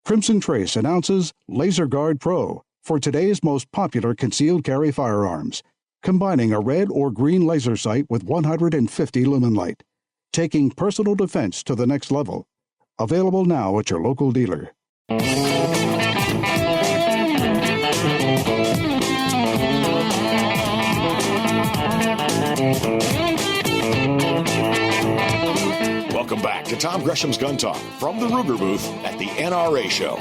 Crimson Trace announces Laser Guard Pro for today's most popular concealed carry firearms, combining a red or green laser sight with 150 lumen light, taking personal defense to the next level. Available now at your local dealer. Welcome back to Tom Gresham's Gun Talk from the Ruger booth at the NRA Show.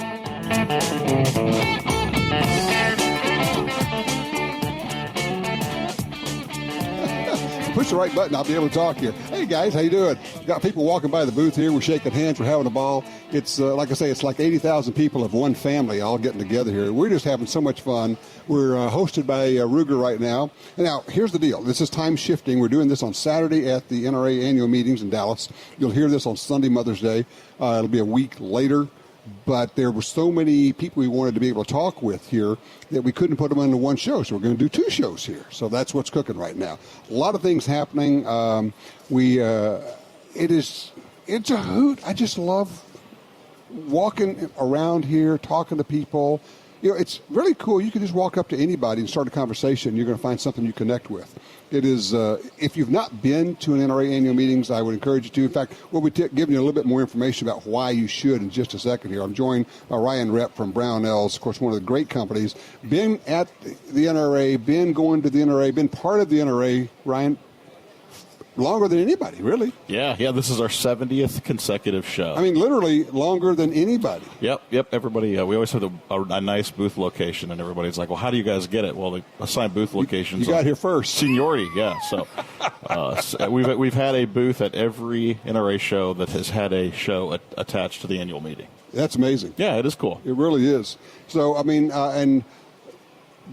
Push the right button, I'll be able to talk here. Hey guys, how you doing? Got people walking by the booth here. We're shaking hands. We're having a ball. It's like I say, it's like 80,000 people of one family all getting together here. We're just having so much fun. We're hosted by Ruger right now. And now, here's the deal. This is time shifting. We're doing this on Saturday at the NRA Annual Meetings in Dallas. You'll hear this on Sunday, Mother's Day. It'll be a week later. But there were so many people we wanted to be able to talk with here that we couldn't put them into one show. So we're going to do two shows here. So that's what's cooking right now. A lot of things happening. It's a hoot. I just love walking around here, talking to people. You know, it's really cool. You can just walk up to anybody and start a conversation. You're going to find something you connect with. It is, if you've not been to an NRA Annual Meetings, I would encourage you to. In fact, we'll be giving you a little bit more information about why you should in just a second here. I'm joined by Ryan Rep from Brownells, of course, one of the great companies. Been at the NRA, been going to the NRA, been part of the NRA, Ryan, longer than anybody, really. Yeah, this is our 70th consecutive show. I mean, literally longer than anybody. Yep. Everybody, we always have a nice booth location, and everybody's like, well, how do you guys get it? Well, they assign booth locations. You got here first. Seniority, yeah. So we've had a booth at every NRA show that has had a show attached to the annual meeting. That's amazing. Yeah, it is cool. It really is. So, I mean, and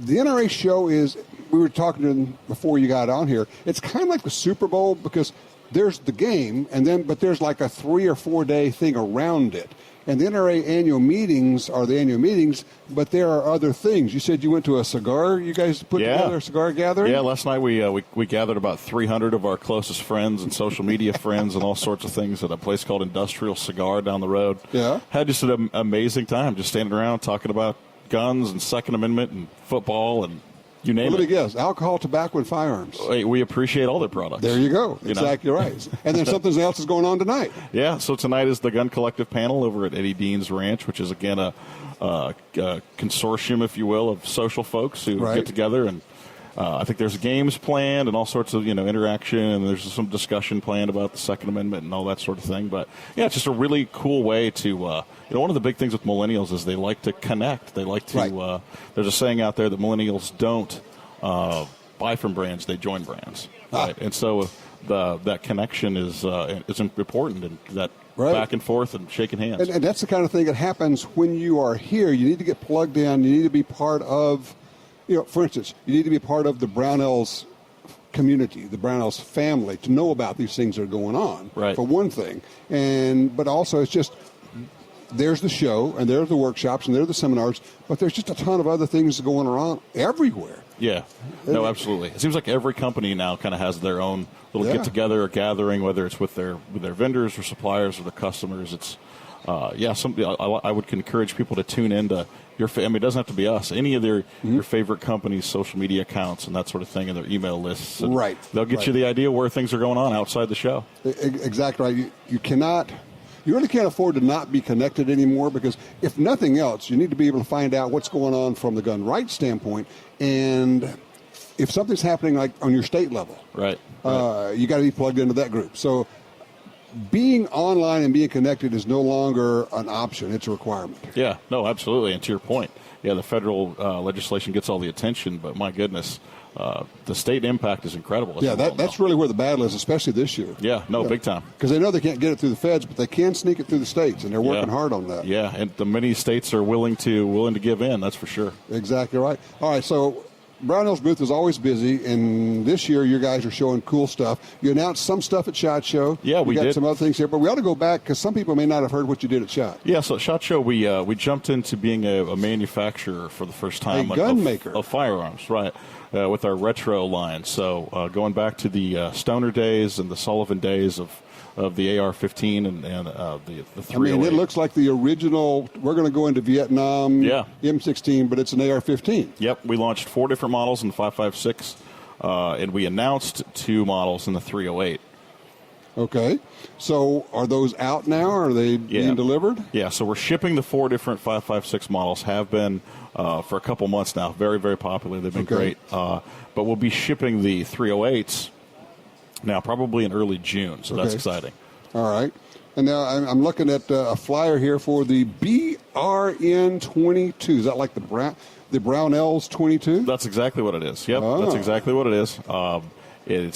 the NRA show is, we were talking to them before you got on here, it's kind of like the Super Bowl because there's the game, but there's like a 3 or 4 day thing around it. And the NRA annual meetings are the annual meetings, but there are other things. You said you went to a cigar, you guys put together a cigar gathering? Yeah, last night we gathered about 300 of our closest friends and social media friends and all sorts of things at a place called Industrial Cigar down the road. Yeah. Had just an amazing time just standing around talking about guns and Second Amendment and football and you name it. Let me guess, alcohol, tobacco, and firearms. We appreciate all their products. There you go. Exactly right. And then something else is going on tonight. Yeah, so tonight is the Gun Collective panel over at Eddie Dean's Ranch, which is, again, a consortium, if you will, of social folks who get together. And I think there's games planned and all sorts of, interaction, and there's some discussion planned about the Second Amendment and all that sort of thing. But, yeah, it's just a really cool way to, one of the big things with millennials is they like to connect. They like to, there's a saying out there that millennials don't buy from brands, they join brands. Right? And so that connection is important, and that back and forth and shaking hands. And that's the kind of thing that happens when you are here. You need to get plugged in. You need to be part of, for instance, you need to be part of the Brownells community, the Brownells family, to know about these things that are going on, for one thing. But also it's just, there's the show, and there's the workshops, and there's the seminars, but there's just a ton of other things going on everywhere. Yeah, no, absolutely. It seems like every company now kind of has their own little get-together or gathering, whether it's with their vendors or suppliers or the customers. It's, I would encourage people to tune into it doesn't have to be us. Any of your favorite companies' social media accounts and that sort of thing, and their email lists. And they'll get you the idea where things are going on outside the show. Exactly right. You really can't afford to not be connected anymore, because if nothing else, you need to be able to find out what's going on from the gun rights standpoint, and if something's happening like on your state level, you got to be plugged into that group. So being online and being connected is no longer an option; it's a requirement. Yeah, no, absolutely. And to your point, the federal legislation gets all the attention, but my goodness. The state impact is incredible. Yeah, that's really where the battle is, especially this year. Yeah, big time. Because they know they can't get it through the feds, but they can sneak it through the states, and they're working hard on that. Yeah, and the many states are willing to give in. That's for sure. Exactly right. All right, so Brownells booth is always busy, and this year you guys are showing cool stuff. You announced some stuff at SHOT Show. Yeah, we got did. Some other things here, but we ought to go back because some people may not have heard what you did at SHOT. Yeah, so at SHOT Show we jumped into being a manufacturer for the first time. A gun maker. Of firearms, right, with our retro line. So going back to the Stoner days and the Sullivan days of of the AR-15 and the 308. I mean, it looks like the original. We're going to go into Vietnam. Yeah. M16, but it's an AR-15. Yep, we launched 4 different models in the 5.56, and we announced 2 models in the 308. Okay, so are those out now? Are they being delivered? Yeah, so we're shipping the 4 different 5.56 models. Have been for a couple months now. Very, very popular. They've been great. But we'll be shipping the 308s now, probably in early June. So that's exciting. All right. And now I'm looking at a flyer here for the BRN-22. Is that like the Brownells 22? That's exactly what it is. Yep, that's exactly what it is.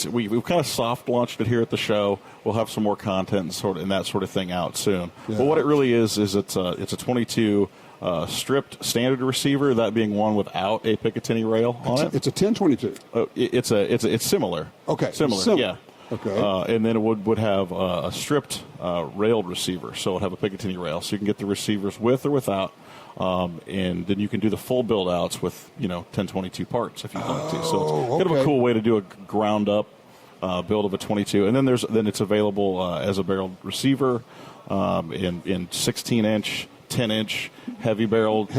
We've kind of soft launched it here at the show. We'll have some more content and that sort of thing out soon. Yeah. But what it really is it's a 22 stripped standard receiver, that being one without a Picatinny rail on it. It's a 1022. It's similar. Okay. Similar. Yeah. Okay. And then it would have a stripped railed receiver, so it would have a Picatinny rail, so you can get the receivers with or without. And then you can do the full build outs with 1022 parts if you want to. So it's kind of a cool way to do a ground up build of a 22. And then it's available as a barreled receiver in 16-inch, 10-inch, heavy barrel.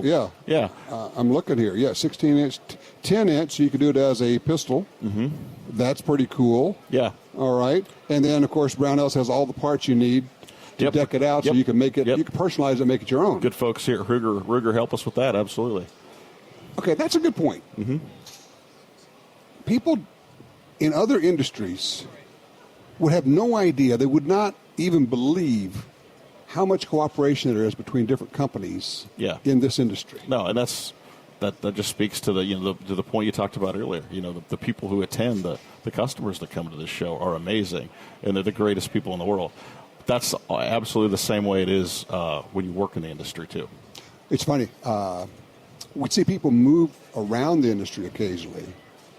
Yeah. Yeah. I'm looking here. Yeah, 16-inch, 10-inch. So you can do it as a pistol. Mm-hmm. That's pretty cool. Yeah. All right. And then of course Brownells has all the parts you need to deck it out, so you can make it. You can personalize it, and make it your own. Good folks here at Ruger help us with that. Absolutely. Okay, that's a good point. Mm-hmm. People in other industries would have no idea. They would not even believe how much cooperation there is between different companies in this industry. No, and that just speaks to the point you talked about earlier. The people who attend, the customers that come to this show are amazing, and they're the greatest people in the world. That's absolutely the same way it is when you work in the industry, too. It's funny. We see people move around the industry occasionally,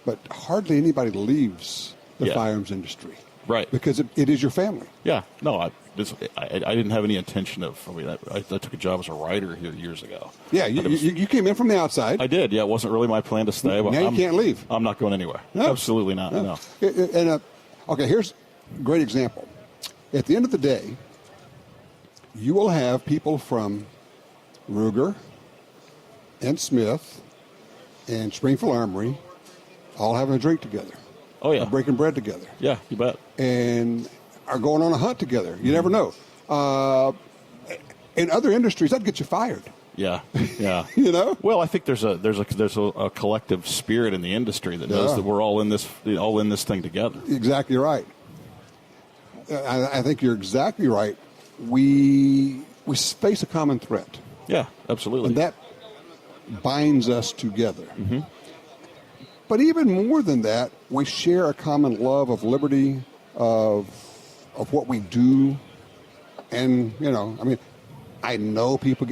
but hardly anybody leaves the firearms industry. Right. Because it is your family. Yeah. No, I didn't have any intention of. I took a job as a writer here years ago. Yeah, you came in from the outside. I did. Yeah, it wasn't really my plan to stay. But now you can't leave. I'm not going anywhere. No. Absolutely not. No. And okay, here's a great example. At the end of the day, you will have people from Ruger and Smith and Springfield Armory all having a drink together. Oh, yeah. Breaking bread together. Yeah, you bet. And are going on a hunt together. You never know. In other industries, that'd get you fired. Yeah. Well, I think there's a collective spirit in the industry that knows that we're all in this thing together. Exactly right. I think you're exactly right. We face a common threat. Yeah, absolutely. And that binds us together. Mm-hmm. But even more than that, we share a common love of liberty, of what we do. And, I know people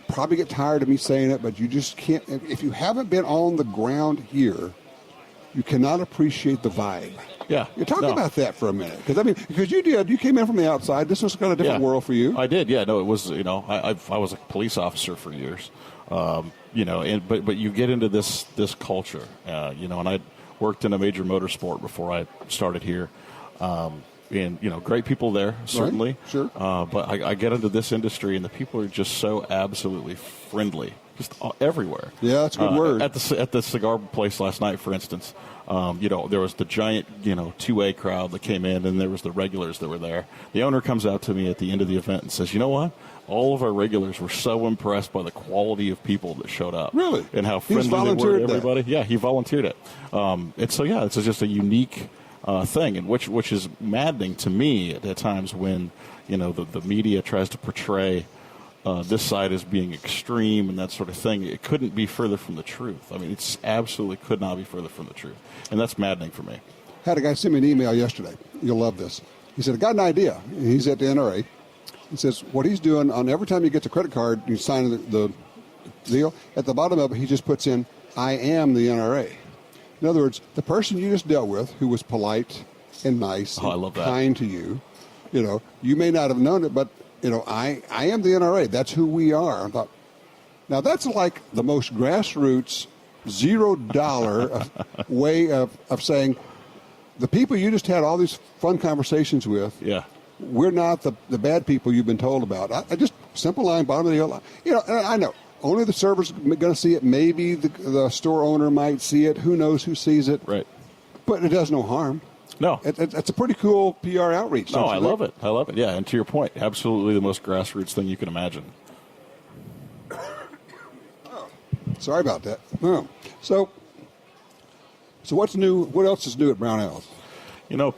probably get tired of me saying it, but you just can't. If you haven't been on the ground here, you cannot appreciate the vibe. Yeah. You talk about that for a minute. Because you did. You came in from the outside. This was kind of a different world for you. I did, yeah. No, it was, I was a police officer for years. But you get into this culture, and I worked in a major motorsport before I started here. And, great people there, certainly. Right. Sure. But I get into this industry, and the people are just so absolutely friendly, just everywhere. Yeah, that's a good word. At the cigar place last night, for instance, there was the giant, 2A crowd that came in, and there was the regulars that were there. The owner comes out to me at the end of the event and says, you know what? All of our regulars were so impressed by the quality of people that showed up. Really? And how friendly they were to everybody. That. Yeah, he volunteered it. And so, it's just a unique thing, and which is maddening to me at times when, the media tries to portray this side as being extreme and that sort of thing. It couldn't be further from the truth. It's absolutely could not be further from the truth. And that's maddening for me. Had a guy send me an email yesterday. You'll love this. He said, I got an idea. He's at the NRA. He says, what he's doing on every time he gets a credit card, you sign the deal, at the bottom of it, he just puts in, I am the NRA. In other words, the person you just dealt with, who was polite and nice and kind to you, you may not have known it, but, I am the NRA. That's who we are. I thought, now that's like the most grassroots, $0 way of saying, the people you just had all these fun conversations with, we're not the bad people you've been told about. I just, simple line, bottom of the line. You know, and I know, only the server's going to see it. Maybe the store owner might see it. Who knows who sees it? Right. But it does no harm. No. It's a pretty cool PR outreach. No, I love it. I love it. Yeah, and to your point, absolutely the most grassroots thing you can imagine. Sorry about that. Oh. So what's new? What else is new at Brownells? You know,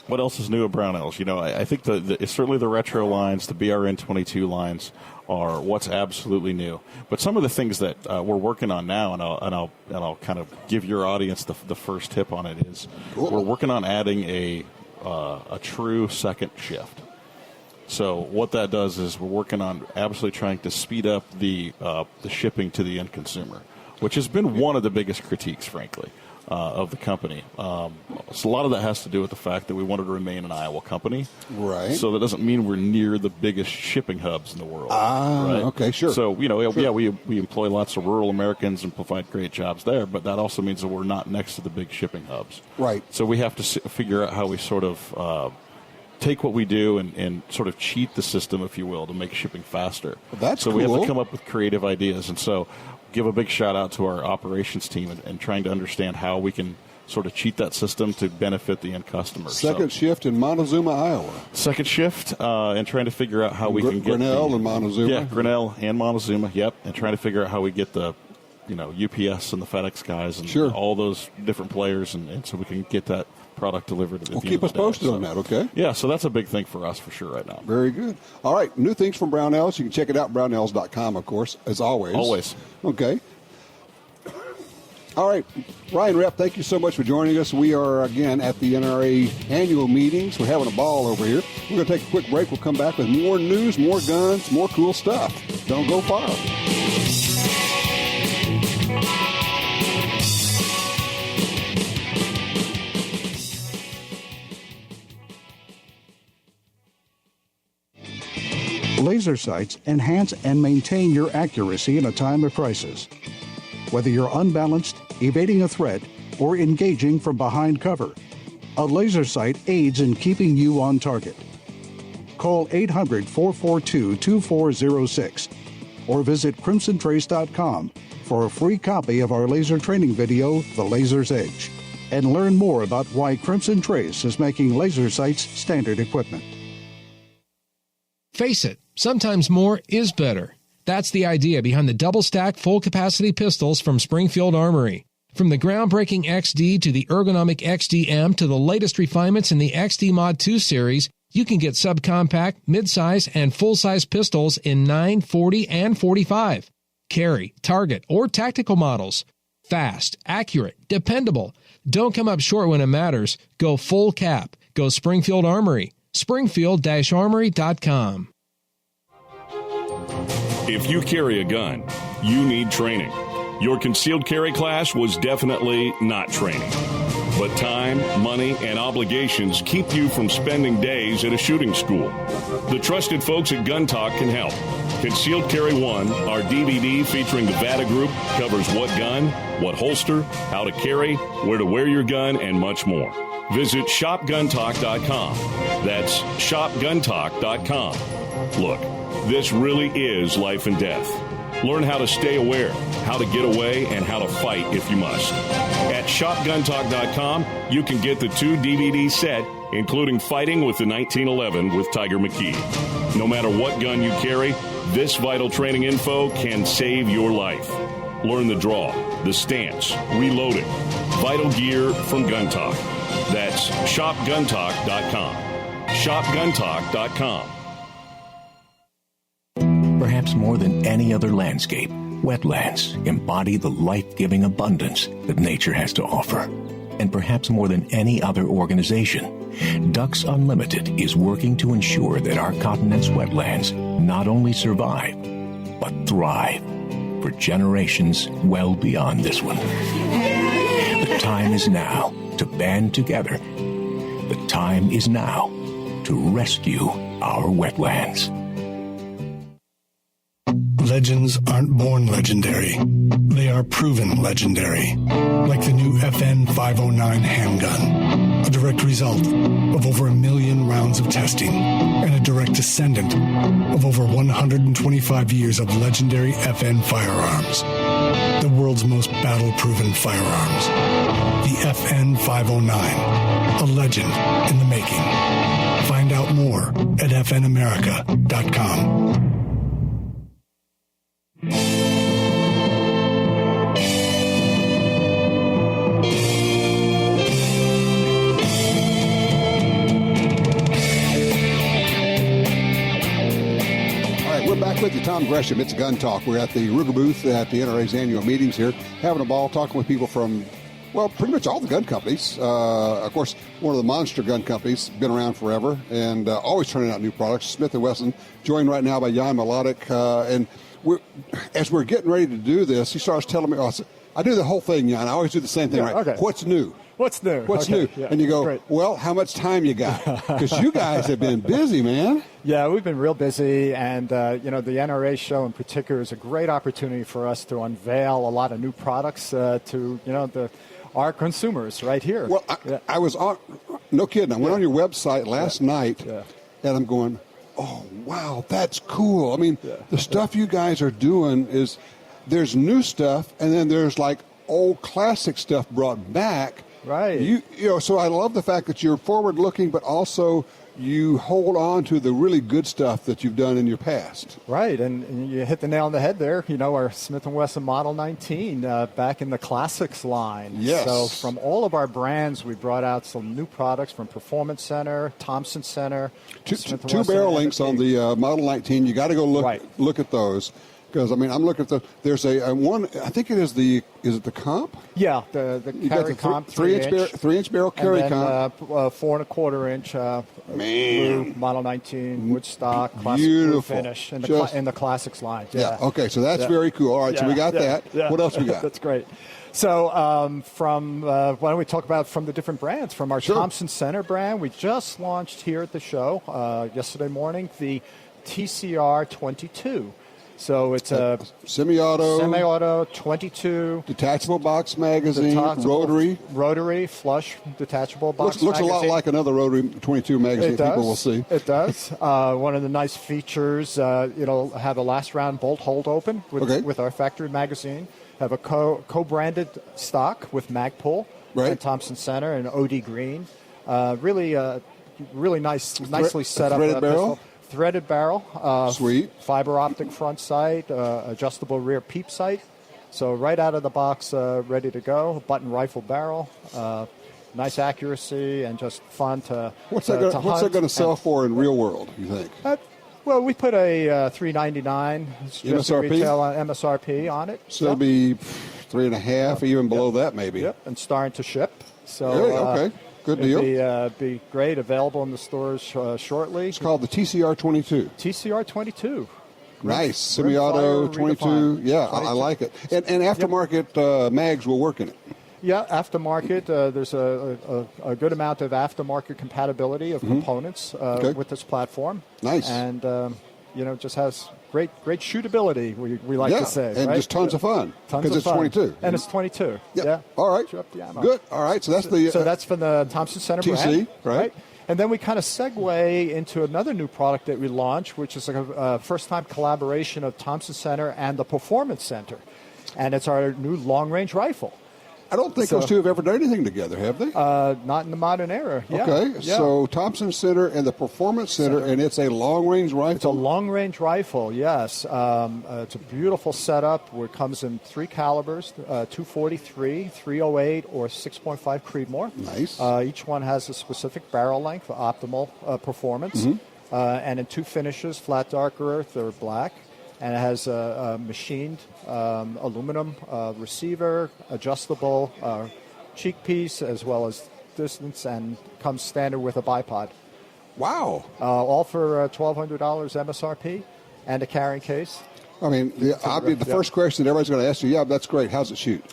what else is new at Brownells? You know, I think certainly the retro lines, the BRN 22 lines are what's absolutely new. But some of the things that we're working on now, and I'll kind of give your audience the first tip on it is we're working on adding a true second shift. So what that does is we're working on absolutely trying to speed up the shipping to the end consumer, which has been one of the biggest critiques, frankly, of the company. So a lot of that has to do with the fact that we wanted to remain an Iowa company. Right. So that doesn't mean we're near the biggest shipping hubs in the world. Right? Okay, sure. So, you know, yeah, we employ lots of rural Americans and provide great jobs there, but that also means that we're not next to the big shipping hubs. Right. So we have to figure out how we sort of take what we do and sort of cheat the system, if you will, to make shipping faster. That's so cool. We have to come up with creative ideas. And so give a big shout out to our operations team and trying to understand how we can sort of cheat that system to benefit the end customer. Second shift in Montezuma, Iowa. Second shift and trying to figure out how we can get Grinnell and Montezuma. Yeah, Grinnell and Montezuma, yep. And trying to figure out how we get the, you know, UPS and the FedEx guys and all those different players and so we can get that product delivered. Well, keep us posted on that, okay? Yeah, so that's a big thing for us for sure right now. Very good. All right, new things from Brownells. You can check it out, brownells.com, of course, as always. Always. Okay. All right, Ryan Rep, thank you so much for joining us. We are, again, at the NRA Annual Meetings. We're having a ball over here. We're going to take a quick break. We'll come back with more news, more guns, more cool stuff. Don't go far. Laser sights enhance and maintain your accuracy in a time of crisis. Whether you're unbalanced, evading a threat, or engaging from behind cover, a laser sight aids in keeping you on target. Call 800-442-2406 or visit crimsontrace.com for a free copy of our laser training video, The Laser's Edge, and learn more about why Crimson Trace is making laser sights standard equipment. Face it, sometimes more is better. That's the idea behind the double-stack full-capacity pistols from Springfield Armory. From the groundbreaking XD to the ergonomic XDM to the latest refinements in the XD Mod 2 series, you can get subcompact, midsize, and full-size pistols in 9, 40, and 45. Carry, target, or tactical models. Fast, accurate, dependable. Don't come up short when it matters. Go full cap. Go Springfield Armory. Springfield-Armory.com. If you carry a gun, you need training. Your concealed carry class was definitely not training. But time, money, and obligations keep you from spending days at a shooting school. The trusted folks at Gun Talk can help. Concealed Carry 1, our DVD featuring the VADA Group, covers what gun, what holster, how to carry, where to wear your gun, and much more. Visit shopguntalk.com. That's shopguntalk.com. Look, this really is life and death. Learn how to stay aware, how to get away, and how to fight if you must. At shopguntalk.com, you can get the 2 DVD set, including Fighting with the 1911 with Tiger McKee. No matter what gun you carry, this vital training info can save your life. Learn the draw, the stance, reloading, vital gear from Gun Talk. That's shopguntalk.com. Shopguntalk.com. Perhaps more than any other landscape, wetlands embody the life-giving abundance that nature has to offer. And perhaps more than any other organization, Ducks Unlimited is working to ensure that our continent's wetlands not only survive, but thrive for generations well beyond this one. The time is now to band together. The time is now to rescue our wetlands. Legends aren't born legendary. they are proven legendary, like the new FN 509 handgun, a direct result of over 1 million rounds of testing and a direct descendant of over 125 years of legendary FN firearms, the world's most battle-proven firearms. The FN 509, a legend in the making. Find out more at fnamerica.com. Back with you, Tom Gresham. It's Gun Talk. We're at the Ruger booth at the NRA's annual meetings here, having a ball, talking with people from, well, pretty much all the gun companies. Of course, one of the monster gun companies, been around forever, and always turning out new products, Smith & Wesson, joined right now by Jan Melodic. And as we're getting ready to do this, he starts telling me, I do the whole thing, Jan. I always do the same thing, right? Okay. What's new? What's new? What's okay. new? Yeah. And you go, Great. Well, how much time you got? Because you guys have been busy, man. Yeah, we've been real busy, and the NRA show in particular is a great opportunity for us to unveil a lot of new products to our consumers right here. Well, I was on, no kidding, I went on your website last night, and I'm going, oh, wow, that's cool. I mean, the stuff you guys are doing is, there's new stuff, and then there's like old classic stuff brought back. Right. So I love the fact that you're forward-looking, but also you hold on to the really good stuff that you've done in your past. Right, and you hit the nail on the head there. Our Smith & Wesson Model 19 back in the classics line. Yes. So from all of our brands, we brought out some new products from Performance Center, Thompson Center. Two barrel links on the Model 19. You got to go look at those. Because, I'm looking at there's a one, I think is it the comp? Yeah, the carry comp, 3-inch barrel carry and then, comp. 4 1/4 inch blue Model 19 Woodstock classic blue finish in the classics line. Yeah. Okay, so that's very cool. All right, so we got that. Yeah. What else we got? That's great. So why don't we talk about from the different brands? From our Thompson Center brand, we just launched here at the show yesterday morning the TCR 22. So it's a semi-auto 22 detachable box magazine, rotary flush detachable box. Looks magazine. a lot like another rotary 22 magazine. People will see. It does. One of the nice features, it'll have a last round bolt hold open with our factory magazine. Have a co-branded stock with Magpul and Thompson Center and OD Green. Really nicely set up. Threaded barrel. Threaded barrel, sweet fiber optic front sight, adjustable rear peep sight. So right out of the box, ready to go. Button rifle barrel, nice accuracy, and just fun to. What's that going to sell for in real world? You think? Well, we put a $3.99 MSRP retail MSRP on it. So it'll be $3.50, even below that maybe. Yep, and starting to ship. So okay. Good deal. It'd be great. Available in the stores shortly. It's called the TCR 22. TCR 22. Nice. Semi-auto 22. Yeah, 22. I like it. And aftermarket mags will work in it. Yeah, aftermarket. There's a good amount of aftermarket compatibility of components with this platform. Nice. And, just has great shootability, we like to say. And just tons of fun. Because it's 22. And it's 22. Yep. Yeah. All right. Shoot up the ammo. Good. All right. So that's that's from the Thompson Center TC, brand. right? And then we kind of segue into another new product that we launched, which is a first-time collaboration of Thompson Center and the Performance Center. And it's our new long-range rifle. I don't think those two have ever done anything together, have they? Not in the modern era. Yeah. Okay, so Thompson Center and the Performance Center, and it's a long-range rifle? It's a long-range rifle, yes. It's a beautiful setup where it comes in 3 calibers, 243, 308, or 6.5 Creedmoor. Nice. Each one has a specific barrel length for optimal performance. And in 2 finishes, flat dark earth or black. And it has a machined aluminum receiver, adjustable cheek piece, as well as distance, and comes standard with a bipod. Wow. All for $1,200 MSRP and a carrying case. I mean, the first question everybody's going to ask you, that's great. How's it shoot?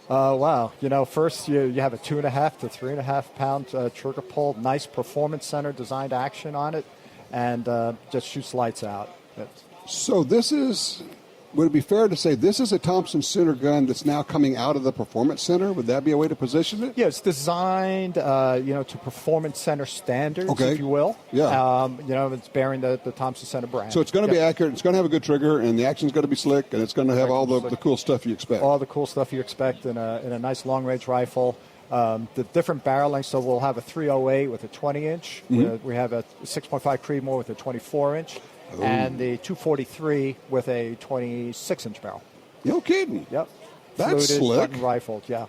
Wow. First you have a 2.5 to 3.5 pound trigger pull, nice Performance Center designed action on it, and just shoots lights out. So this is would it be fair to say this is a Thompson Center gun that's now coming out of the Performance Center? Would that be a way to position it? Yeah, it's designed, to Performance Center standards, if you will. Yeah. It's bearing the Thompson Center brand. So it's going to be accurate. It's going to have a good trigger, and the action's going to be slick, and it's going to have all the cool stuff you expect. All the cool stuff you expect in a nice long-range rifle. The different barrel lengths, so we'll have a 308 with a 20-inch. Mm-hmm. We have a 6.5 Creedmoor with a 24-inch. And the 243 with a 26-inch barrel. No kidding. Yep. That's Fluted, slick. button rifled, yeah.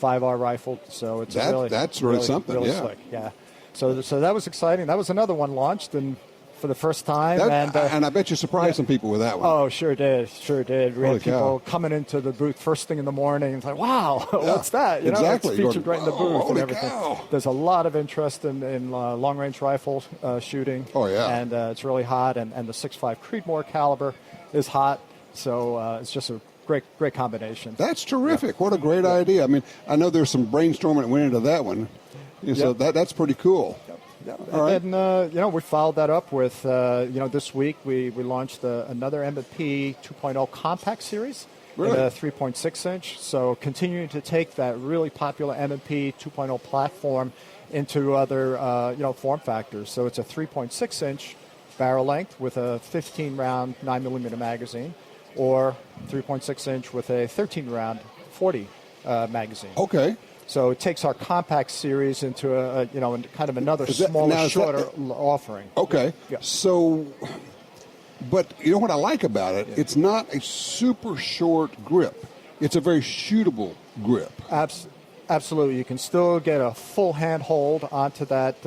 5R rifled, so it's that's really something, really yeah. slick, yeah. So that was exciting. That was another one launched and for the first time. And I bet you surprised some people with that one. Oh, sure did. We had people cow. coming into the booth first thing in the morning and it's like, wow, what's that? Exactly. It's featured right in the booth and everything. Cow. There's a lot of interest in long-range rifle shooting. Oh, yeah. And it's really hot. And the 6.5 Creedmoor caliber is hot. So it's just a great combination. That's terrific. What a great idea. I mean, I know there's some brainstorming that went into that one. So that's pretty cool. Yeah. All right. And, we followed that up with, this week we launched another M&P 2.0 compact series Really? in a 3.6-inch. So continuing to take that really popular M&P 2.0 platform into other, form factors. So it's a 3.6-inch barrel length with a 15-round 9mm magazine or 3.6-inch with a 13-round 40 magazine. Okay. So it takes our compact series into a kind of another smaller, shorter offering. Okay. Yeah. So, but you know what I like about it? Yeah. It's not a super short grip. It's a very shootable grip. Absolutely. You can still get a full hand hold onto that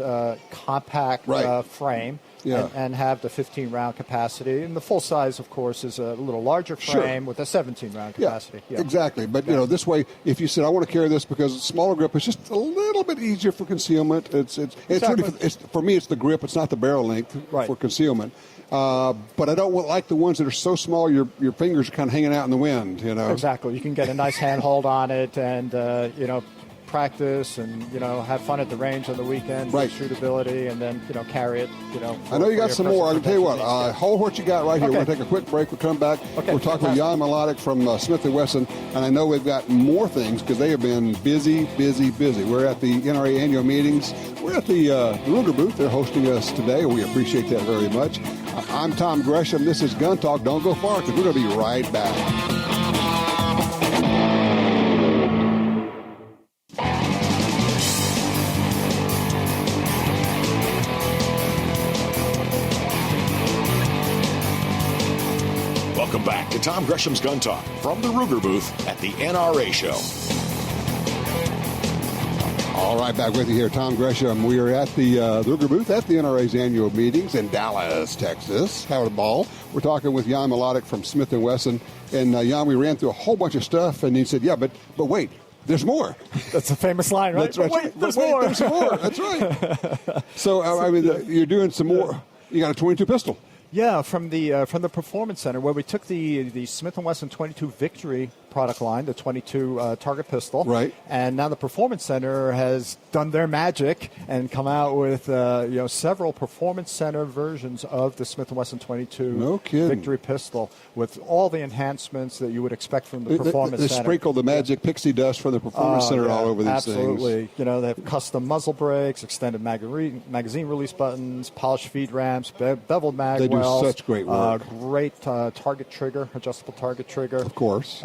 compact frame. Yeah. And have the 15-round capacity. And the full size, of course, is a little larger frame with a 17-round capacity. Yeah, exactly. But, this way, if you said, I want to carry this because it's smaller grip, it's just a little bit easier for concealment. It's really, for me, it's the grip. It's not the barrel length for concealment. But I don't like the ones that are so small your fingers are kind of hanging out in the wind, Exactly. You can get a nice handhold on it and, practice and have fun at the range on the weekend, shootability, and then carry it. I know you got some more. I can tell you what. Hold what you got right here. We're going to take a quick break. We'll come back. Okay. We're talking with Jan Melodic from Smith & Wesson, and I know we've got more things because they have been busy. We're at the NRA Annual Meetings. We're at the Ruger booth. They're hosting us today. We appreciate that very much. I'm Tom Gresham. This is Gun Talk. Don't go far because we're going to be right back. Welcome back to Tom Gresham's Gun Talk from the Ruger booth at the NRA show. All right, back with you here, Tom Gresham. We are at the Ruger booth at the NRA's annual meetings in Dallas, Texas. Having a ball. We're talking with Jan Melodic from Smith & Wesson. And Jan, we ran through a whole bunch of stuff, and he said, yeah, but wait. There's more. That's a famous line, right? That's right. Wait, there's more. There's more. That's right. So, you're doing some more. You got a 22 pistol. Yeah, from the Performance Center, where we took the Smith & Wesson 22 Victory product line, the 22 target pistol. Right. And now the Performance Center has done their magic and come out with several Performance Center versions of the Smith & Wesson 22 Victory pistol with all the enhancements that you would expect from the Performance Center. They sprinkle the magic pixie dust from the Performance Center all over these absolutely. things. They have custom muzzle brakes, extended magazine release buttons, polished feed ramps, beveled mag They wells. do such great work. Great target trigger, adjustable target trigger. Of course.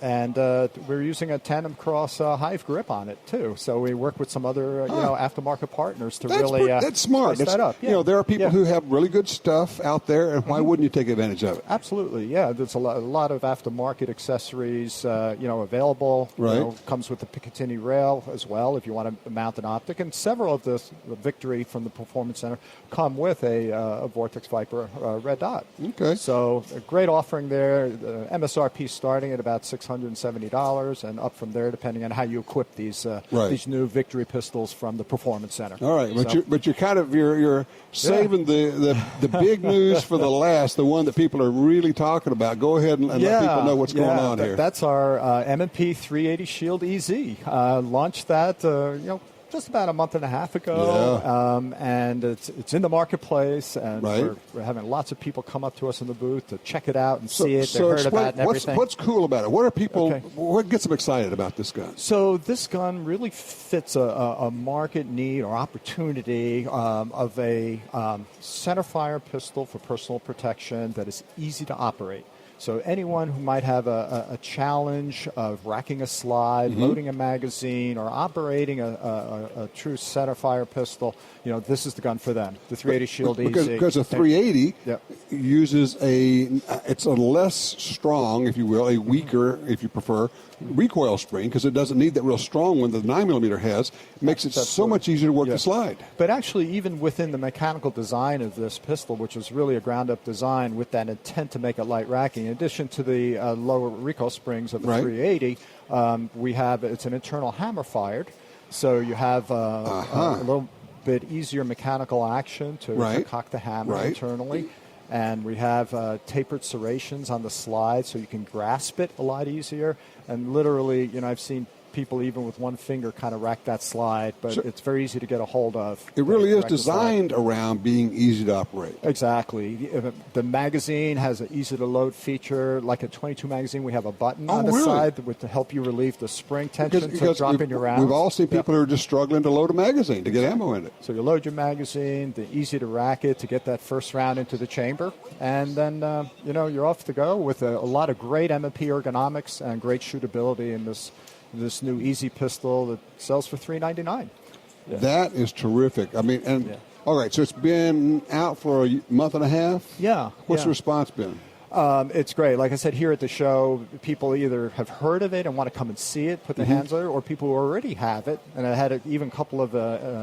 And we're using a tandem cross hive grip on it too. So we work with some other aftermarket partners to that's smart. Spice that up. Yeah. There are people who have really good stuff out there, and why wouldn't you take advantage of it? Absolutely, yeah. There's a lot of aftermarket accessories, available. Right. Comes with the Picatinny rail as well if you want to mount an optic, and several of the Victory from the Performance Center come with a Vortex Viper red dot. Okay. So a great offering there. The MSRP starting at about $670, and up from there depending on how you equip these new Victory pistols from the Performance Center. All right, but you're kind of you're saving the big news for the last, the one that people are really talking about. Go ahead and let people know what's going on here. That's our M&P 380 Shield EZ. Launched that just about a month and a half ago, Yeah. and it's in the marketplace, and Right. we're having lots of people come up to us in the booth to check it out and see it. They heard about it and everything. What's cool about it? What are people? What gets them excited about this gun? So this gun really fits a market need or opportunity of a centerfire pistol for personal protection that is easy to operate. So anyone who might have a challenge of racking a slide, loading a magazine, or operating a true centerfire pistol, this is the gun for them. The 380 Shield Easy. Because a 380 uses it's a less strong, if you will, a weaker, if you prefer, recoil spring, because it doesn't need that real strong one that the 9mm has. It makes it so much easier to work the slide. But actually, even within the mechanical design of this pistol, which is really a ground-up design with that intent to make it light racking, in addition to the lower recoil springs of the 380, we have it's an internal hammer-fired, so you have a little bit easier mechanical action to cock the hammer internally. And we have tapered serrations on the slide, so you can grasp it a lot easier. And literally, I've seen people even with one finger kind of rack that slide, but it's very easy to get a hold of. It really is designed around being easy to operate. Exactly. The magazine has an easy-to-load feature. Like a 22 magazine, we have a button on the side to help you relieve the spring tension to dropping your rounds. We've all seen people who are just struggling to load a magazine to get ammo in it. So you load your magazine, the easy to rack it to get that first round into the chamber, and then you're off to go with a lot of great M&P ergonomics and great shootability in this new Easy pistol that sells for $399. That is terrific. I mean, all right, so it's been out for a month and a half? Yeah. What's the response been? It's great. Like I said, here at the show, people either have heard of it and want to come and see it, put their hands on it, or people who already have it. And I had even a couple of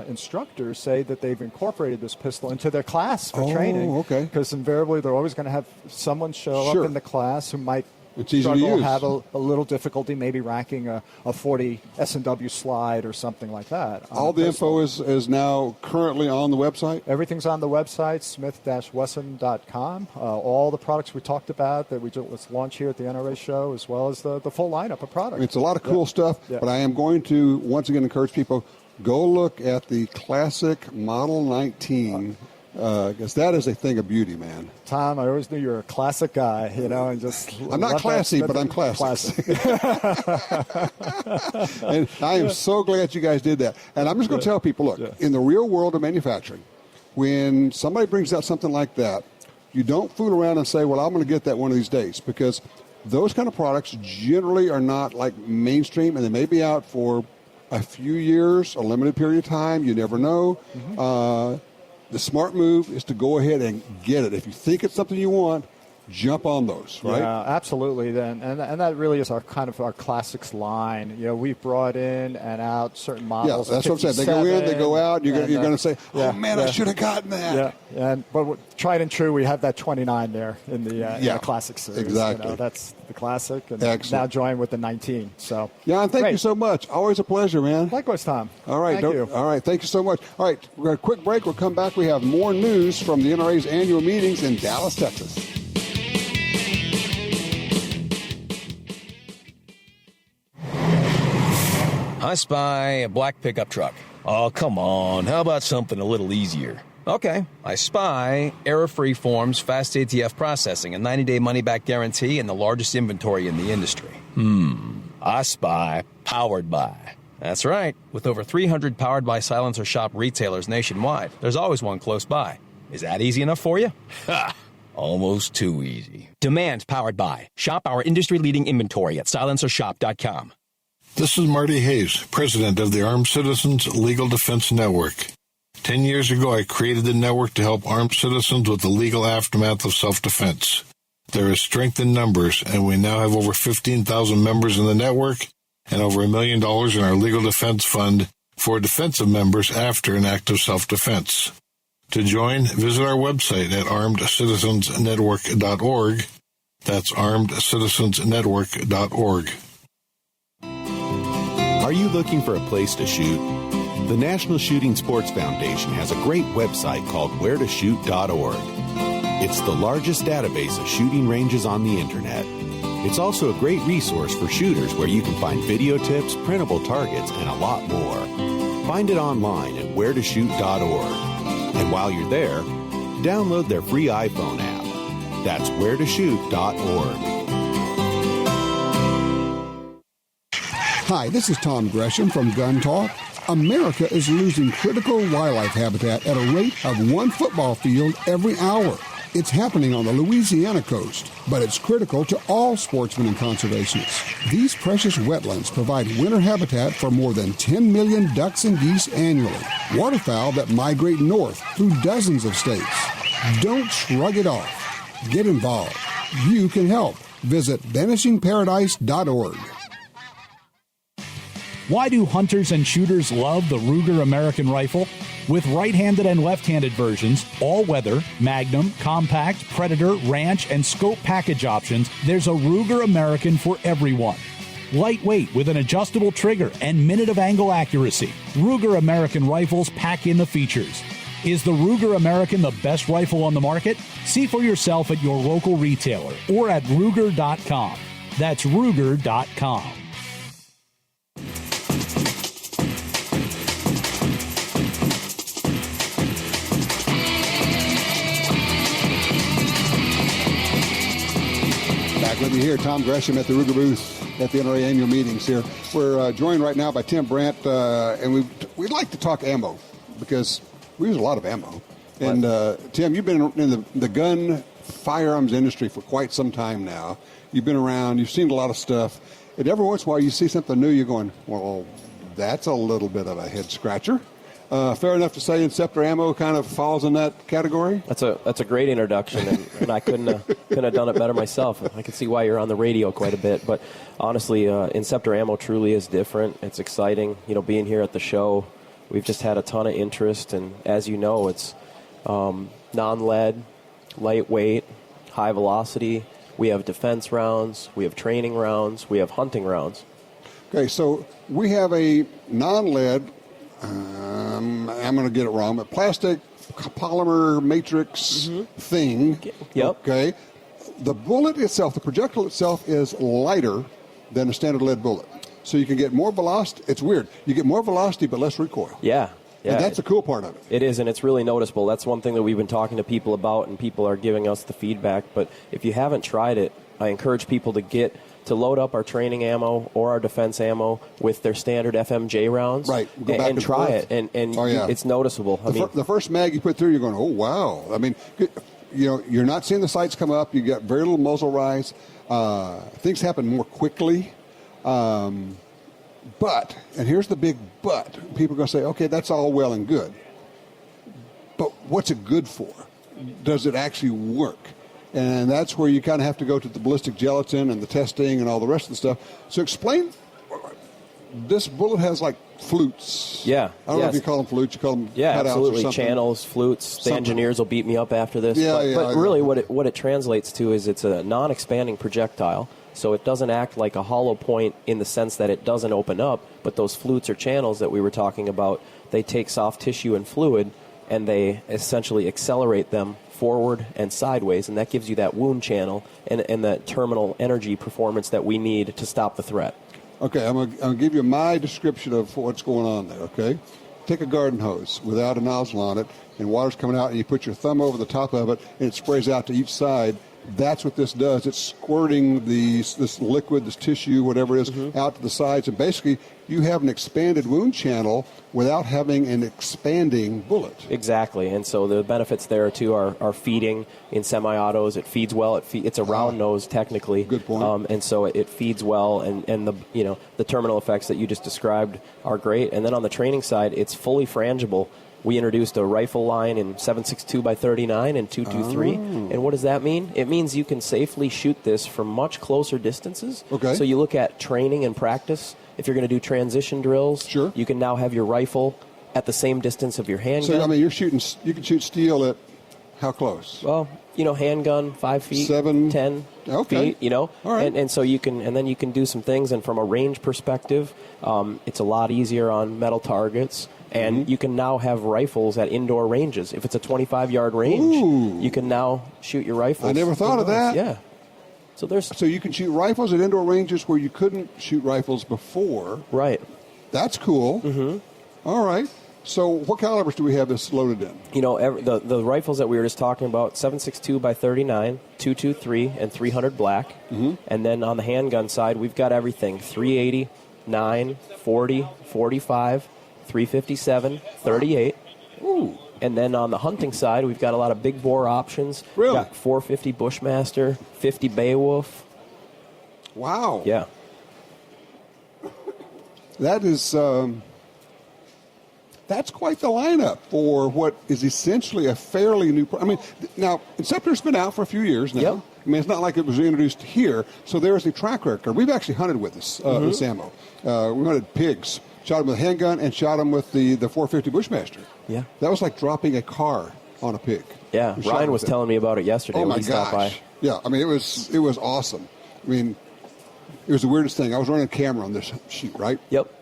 instructors say that they've incorporated this pistol into their class for training. Okay. Because invariably they're always going to have someone show up in the class who might have a little difficulty maybe racking a 40 S&W slide or something like that. All the info is now currently on the website? Everything's on the website, smith-wesson.com. All the products we talked about that we just launched here at the NRA show, as well as the full lineup of products. It's a lot of cool stuff, but I am going to once again encourage people, go look at the classic Model 19. Because that is a thing of beauty, man. Tom, I always knew you were a classic guy, and just... I'm not classy, but I'm classic. And I am so glad you guys did that. And I'm just going to tell people, look, in the real world of manufacturing, when somebody brings out something like that, you don't fool around and say, well, I'm going to get that one of these days, because those kind of products generally are not like mainstream, and they may be out for a few years, a limited period of time. You never know. The smart move is to go ahead and get it. If you think it's something you want, jump on those, right? Yeah, absolutely. Then, and that really is our classics line. We've brought in and out certain models. Yeah, that's what I'm saying. They go in, they go out. You're going to say, "Oh man, I should have gotten that." Yeah, but tried and true, we have that 29 there in the classic series. Exactly. That's the classic, and excellent. Now joined with the 19. So, Jan, thank you so much. Always a pleasure, man. Likewise, Tom. All right, thank you. All right, thank you so much. All right, we're going to quick break. We'll come back. We have more news from the NRA's annual meetings in Dallas, Texas. I spy a black pickup truck. Oh, come on. How about something a little easier? Okay, I spy error-free forms, fast ATF processing, a 90-day money-back guarantee, and the largest inventory in the industry. I spy Powered By. That's right. With over 300 Powered By Silencer Shop retailers nationwide, there's always one close by. Is that easy enough for you? Ha! Almost too easy. Demand Powered By. Shop our industry-leading inventory at silencershop.com. This is Marty Hayes, president of the Armed Citizens Legal Defense Network. 10 years ago, I created the network to help armed citizens with the legal aftermath of self-defense. There is strength in numbers, and we now have over 15,000 members in the network and over $1 million in our legal defense fund for defensive members after an act of self-defense. To join, visit our website at armedcitizensnetwork.org. That's armedcitizensnetwork.org. Are you looking for a place to shoot? The National Shooting Sports Foundation has a great website called wheretoshoot.org. It's the largest database of shooting ranges on the internet. It's also a great resource for shooters where you can find video tips, printable targets, and a lot more. Find it online at wheretoshoot.org. And while you're there, download their free iPhone app. That's wheretoshoot.org. Hi, this is Tom Gresham from Gun Talk. America is losing critical wildlife habitat at a rate of 1 football field every hour. It's happening on the Louisiana coast, but it's critical to all sportsmen and conservationists. These precious wetlands provide winter habitat for more than 10 million ducks and geese annually, waterfowl that migrate north through dozens of states. Don't shrug it off. Get involved. You can help. Visit vanishingparadise.org. Why do hunters and shooters love the Ruger American Rifle? With right-handed and left-handed versions, all-weather, Magnum, Compact, Predator, Ranch, and Scope package options, there's a Ruger American for everyone. Lightweight with an adjustable trigger and minute of angle accuracy, Ruger American rifles pack in the features. Is the Ruger American the best rifle on the market? See for yourself at your local retailer or at Ruger.com. That's Ruger.com. Back with you here, Tom Gresham at the Ruger booth at the NRA Annual Meetings here. We're joined right now by Tim Brandt, and we'd like to talk ammo because we use a lot of ammo. And Tim, you've been in the gun firearms industry for quite some time now. You've been around, you've seen a lot of stuff, and every once in a while you see something new, you're going, well, that's a little bit of a head scratcher. Fair enough to say Inceptor Ammo kind of falls in that category? That's a great introduction, and I couldn't have done it better myself. I can see why you're on the radio quite a bit, but honestly, Inceptor Ammo truly is different. It's exciting. Being here at the show, we've just had a ton of interest, and as you know, it's non-lead, lightweight, high velocity. We have defense rounds, we have training rounds, we have hunting rounds. Okay, so we have a non-lead, I'm going to get it wrong, but plastic polymer matrix thing. Yep. Okay. The bullet itself, the projectile itself, is lighter than a standard lead bullet. So you can get more velocity. It's weird. You get more velocity but less recoil. Yeah. And that's the cool part of it. It is, and it's really noticeable. That's one thing that we've been talking to people about, and people are giving us the feedback. But if you haven't tried it, I encourage people to load up our training ammo or our defense ammo with their standard FMJ rounds. Right. Go back and try it, and it's noticeable. The first mag you put through, you're going, oh, wow. I mean, you're not seeing the sights come up. You get very little muzzle rise. Things happen more quickly. But, and here's the big but, people are going to say, okay, that's all well and good. But what's it good for? Does it actually work? And that's where you kind of have to go to the ballistic gelatin and the testing and all the rest of the stuff. So explain, this bullet has like flutes. Yeah. I don't know if you call them flutes, you call them cutouts absolutely. or something. Channels, flutes. The engineers will beat me up after this. But really what it translates to is it's a non-expanding projectile. So it doesn't act like a hollow point in the sense that it doesn't open up, but those flutes or channels that we were talking about, they take soft tissue and fluid and they essentially accelerate them forward and sideways, and that gives you that wound channel and that terminal energy performance that we need to stop the threat. Okay, I'm going to give you my description of what's going on there, okay? Take a garden hose without a nozzle on it, and water's coming out, and you put your thumb over the top of it, and it sprays out to each side. That's what this does. It's squirting this liquid, this tissue, whatever it is, out to the sides. And basically, you have an expanded wound channel without having an expanding bullet. Exactly. And so the benefits there, too, are feeding in semi-autos. It feeds well. It's a round nose, technically. Good point. And so it feeds well. And the terminal effects that you just described are great. And then on the training side, it's fully frangible. We introduced a rifle line in 7.62 by 39 and 223. And what does that mean? It means you can safely shoot this from much closer distances. Okay. So you look at training and practice. If you're going to do transition drills, you can now have your rifle at the same distance of your handgun. So, I mean, you can shoot steel at how close? Well, handgun, 5 feet, 7, 10 okay. feet, All right. And so you can do some things. And from a range perspective, it's a lot easier on metal targets. And you can now have rifles at indoor ranges. If it's a 25-yard range, you can now shoot your rifles. I never thought of that. Yeah. So you can shoot rifles at indoor ranges where you couldn't shoot rifles before. Right. That's cool. All right. So what calibers do we have this loaded in? You know, the rifles that we were just talking about, 7.62 by 39, 223, and 300 black. Mm-hmm. And then on the handgun side, we've got everything, 380, 9, 40, 45, 357, 38. Ooh. And then on the hunting side, we've got a lot of big bore options. Really? We've got 450 Bushmaster, 50 Beowulf. Wow. Yeah. That is, that's quite the lineup for what is essentially a fairly new. I mean, now, Inceptor's been out for a few years now. Yep. I mean, it's not like it was introduced here, so there's a track record. We've actually hunted with this ammo. We hunted pigs, shot them with a handgun, and shot them with the 450 Bushmaster. Yeah. That was like dropping a car on a pig. Yeah, Ryan was telling me about it yesterday when he stopped by. Yeah, I mean, it was awesome. I mean, it was the weirdest thing. I was running a camera on this shoot, right? Yep.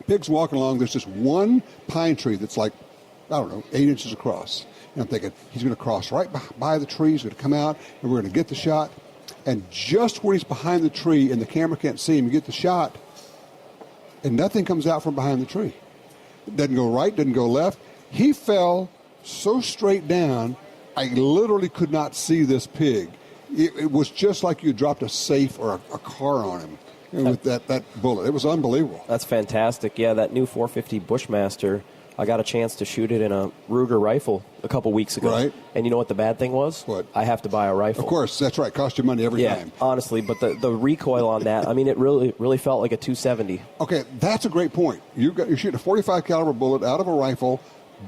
Pig's walking along. There's just one pine tree that's like, I don't know, 8 inches across. And I'm thinking, he's going to cross right by the tree. He's going to come out, and we're going to get the shot. And just where he's behind the tree, and the camera can't see him, you get the shot, and nothing comes out from behind the tree. It doesn't go right, doesn't go left. He fell so straight down, I literally could not see this pig. It was just like you dropped a safe or a car on him with that bullet. It was unbelievable. That's fantastic. Yeah, that new 450 Bushmaster, I got a chance to shoot it in a Ruger rifle a couple weeks ago. Right. And you know what the bad thing was? What? I have to buy a rifle. Of course, that's right. Cost you money every time. Honestly, but the recoil on that, I mean, it really felt like a 270. Okay, that's a great point. You're shooting a 45 caliber bullet out of a rifle,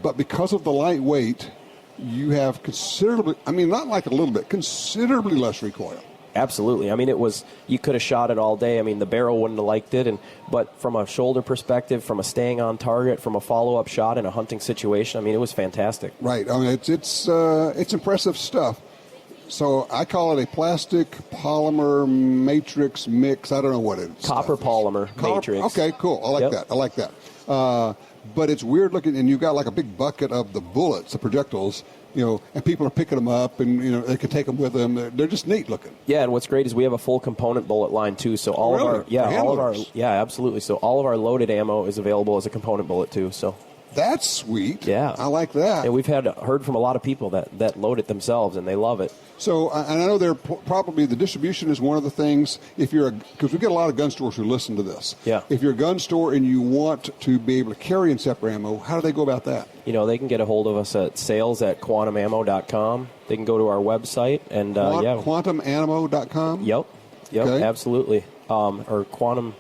but because of the lightweight, you have considerably, I mean, not like a little bit, considerably less recoil. Absolutely. I mean, you could have shot it all day. I mean, the barrel wouldn't have liked it. But from a shoulder perspective, from a staying on target, from a follow-up shot in a hunting situation, I mean, it was fantastic. Right. I mean, it's impressive stuff. So I call it a plastic polymer matrix mix. I don't know what it is. Copper polymer matrix. Okay, cool. I like that. But it's weird looking, and you've got like a big bucket of the bullets, the projectiles, and people are picking them up, and they can take them with them. They're just neat looking. Yeah, and what's great is we have a full component bullet line too. So all of our absolutely. So all of our loaded ammo is available as a component bullet too. So that's sweet. Yeah, I like that. And we've heard from a lot of people that load it themselves, and they love it. So, and I know probably the distribution is one of the things. Because we get a lot of gun stores who listen to this. Yeah. If you're a gun store and you want to be able to carry Inceptor ammo, how do they go about that? They can get a hold of us at sales@quantumammo.com. They can go to our website and quantumammo.com. Yep, okay. Absolutely. Or quantum.us.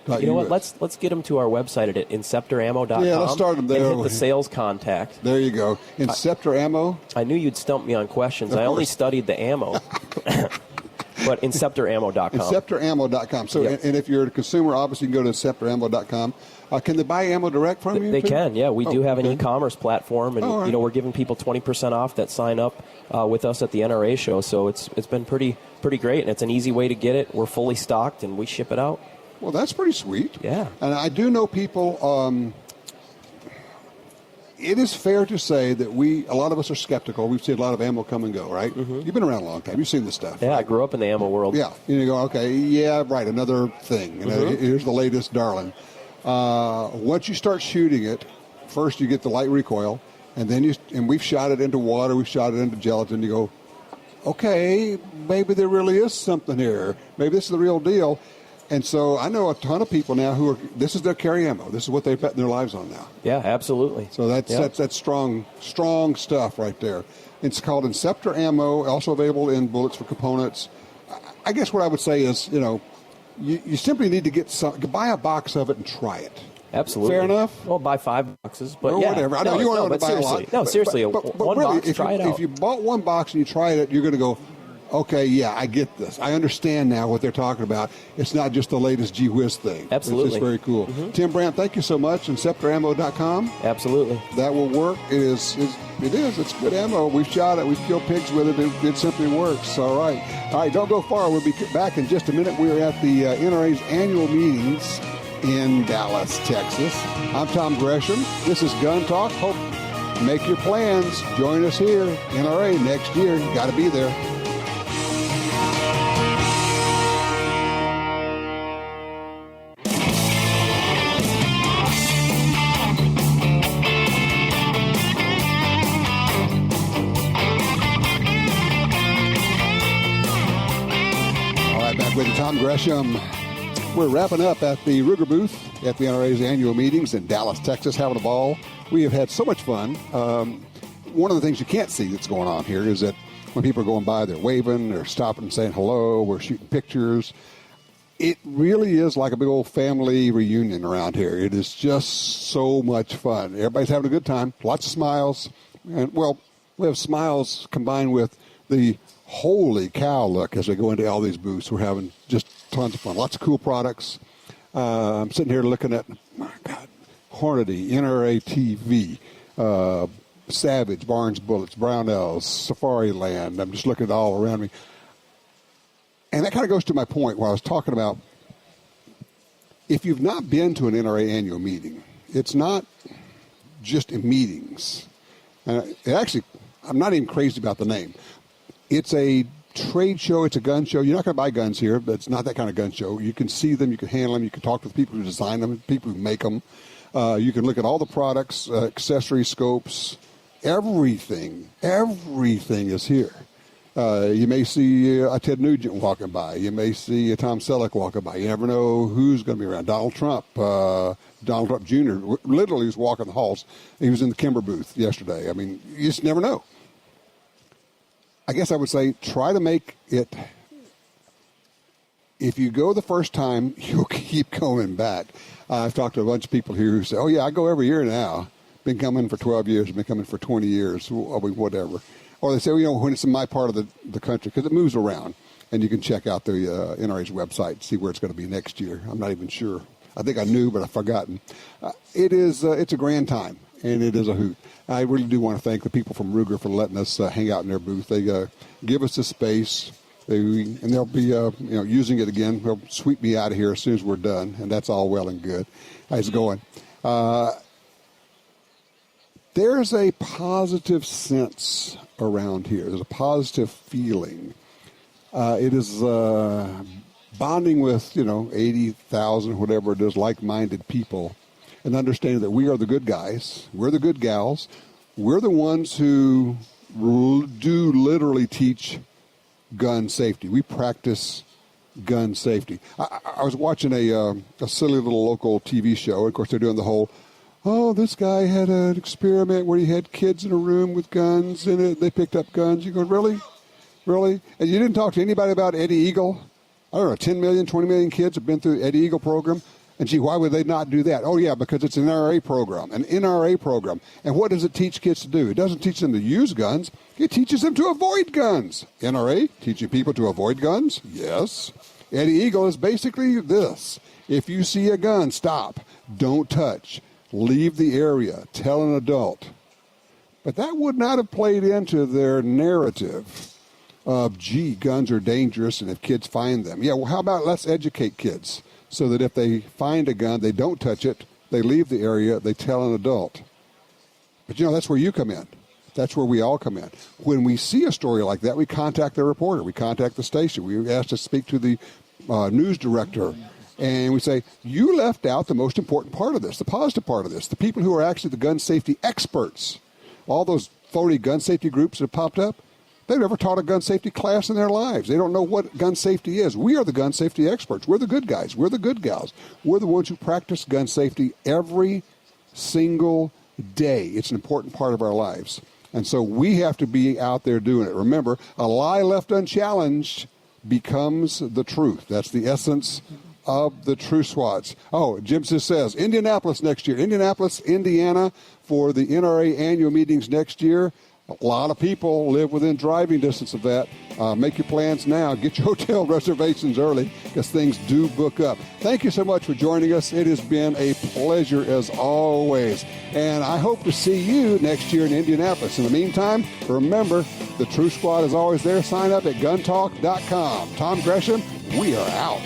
You know what? Let's get them to our website at inceptorammo.com. Yeah, let's start them there. And hit the sales contact. There you go. Inceptor Ammo. I knew you'd stump me on questions. I only studied the ammo. But inceptorammo.com. Inceptorammo.com. So, yep. And if you're a consumer, obviously you can go to inceptorammo.com. Can they buy ammo direct from you? They can, yeah. We do have an e-commerce platform, and we're giving people 20% off that sign up with us at the NRA show. So it's been pretty great, and it's an easy way to get it. We're fully stocked, and we ship it out. Well, that's pretty sweet. Yeah. And I do know people, it is fair to say that a lot of us are skeptical. We've seen a lot of ammo come and go, right? Mm-hmm. You've been around a long time. You've seen this stuff. Yeah, right? I grew up in the ammo world. Yeah. And you go, okay, yeah, right, another thing. Here's the latest darling. Once you start shooting it, first you get the light recoil, and then we've shot it into water, we've shot it into gelatin. You go, okay, maybe there really is something here. Maybe this is the real deal. And so I know a ton of people now this is their carry ammo. This is what they're betting their lives on now. Yeah, absolutely. So that's strong stuff right there. It's called Inceptor Ammo, also available in bullets for components. I guess what I would say is, you simply need to buy a box of it and try it. Absolutely. Fair enough? Well, buy 5 boxes, but or whatever. I know you want to buy a lot. No, seriously, but one really, box, try it out. If you bought one box and you tried it, you're going to go, okay, yeah, I get this. I understand now what they're talking about. It's not just the latest gee whiz thing. Absolutely. It's just very cool. Mm-hmm. Tim Brandt, thank you so much. InceptorAmmo.com. Absolutely. That will work. It is. It's good ammo. We've shot it. We've killed pigs with it. It simply works. All right. Don't go far. We'll be back in just a minute. We're at the NRA's Annual Meetings in Dallas, Texas. I'm Tom Gresham. This is Gun Talk. Make your plans. Join us here, NRA, next year. You got to be there. Back with Tom Gresham. We're wrapping up at the Ruger booth at the NRA's annual meetings in Dallas, Texas, having a ball. We have had so much fun. One of the things you can't see that's going on here is that when people are going by, they're waving, they're stopping and saying hello, we're shooting pictures. It really is like a big old family reunion around here. It is just so much fun. Everybody's having a good time, lots of smiles. And, well, we have smiles combined with the holy cow look as we go into all these booths. We're having just tons of fun. Lots of cool products. I'm sitting here looking at, my God, Hornady, NRA TV, Savage, Barnes Bullets, Brownells, Safari Land. I'm just looking at it all around me. And that kind of goes to my point where I was talking about, if you've not been to an NRA annual meeting, it's not just in meetings. And I'm not even crazy about the name. It's a trade show. It's a gun show. You're not going to buy guns here, but it's not that kind of gun show. You can see them. You can handle them. You can talk to the people who design them, people who make them. You can look at all the products, accessories, scopes, everything. Everything is here. You may see a Ted Nugent walking by. You may see a Tom Selleck walking by. You never know who's going to be around. Donald Trump Jr. literally was walking the halls. He was in the Kimber booth yesterday. I mean, you just never know. I guess I would say try to make it, if you go the first time, you'll keep going back. I've talked to a bunch of people here who say, oh, yeah, I go every year now. Been coming for 12 years, been coming for 20 years, whatever. Or they say, well, when it's in my part of the country, because it moves around. And you can check out the NRA's website, see where it's going to be next year. I'm not even sure. I think I knew, but I've forgotten. It's a grand time, and it is a hoot. I really do want to thank the people from Ruger for letting us hang out in their booth. They give us the space, and they'll be using it again. They'll sweep me out of here as soon as we're done, and that's all well and good. How's it going? There's a positive sense around here. There's a positive feeling. It is bonding with 80,000, whatever it is, like-minded people, and understanding that we are the good guys, we're the good gals, we're the ones who do literally teach gun safety. We practice gun safety. I was watching a silly little local TV show. Of course, they're doing the whole, this guy had an experiment where he had kids in a room with guns in it. They picked up guns. You go, really? Really? And you didn't talk to anybody about Eddie Eagle? I don't know, 10 million, 20 million kids have been through the Eddie Eagle program. And gee, why would they not do that? Oh, yeah, because it's an NRA program. And what does it teach kids to do? It doesn't teach them to use guns. It teaches them to avoid guns. NRA, teaching people to avoid guns? Yes. Eddie Eagle is basically this. If you see a gun, stop. Don't touch. Leave the area. Tell an adult. But that would not have played into their narrative of, gee, guns are dangerous, and if kids find them. Yeah, well, how about let's educate kids so that if they find a gun, they don't touch it, they leave the area, they tell an adult. But, that's where you come in. That's where we all come in. When we see a story like that, we contact the reporter. We contact the station. We ask to speak to the news director. And we say, you left out the most important part of this, the positive part of this, the people who are actually the gun safety experts. All those phony gun safety groups that have popped up, they've never taught a gun safety class in their lives. They don't know what gun safety is. We are the gun safety experts. We're the good guys. We're the good gals. We're the ones who practice gun safety every single day. It's an important part of our lives. And so we have to be out there doing it. Remember, a lie left unchallenged becomes the truth. That's the essence of the True SWATs. Oh, Jim just says, Indianapolis next year. Indianapolis, Indiana, for the NRA annual meetings next year. A lot of people live within driving distance of that. Make your plans now. Get your hotel reservations early because things do book up. Thank you so much for joining us. It has been a pleasure as always. And I hope to see you next year in Indianapolis. In the meantime, remember, the True Squad is always there. Sign up at guntalk.com. Tom Gresham, we are out.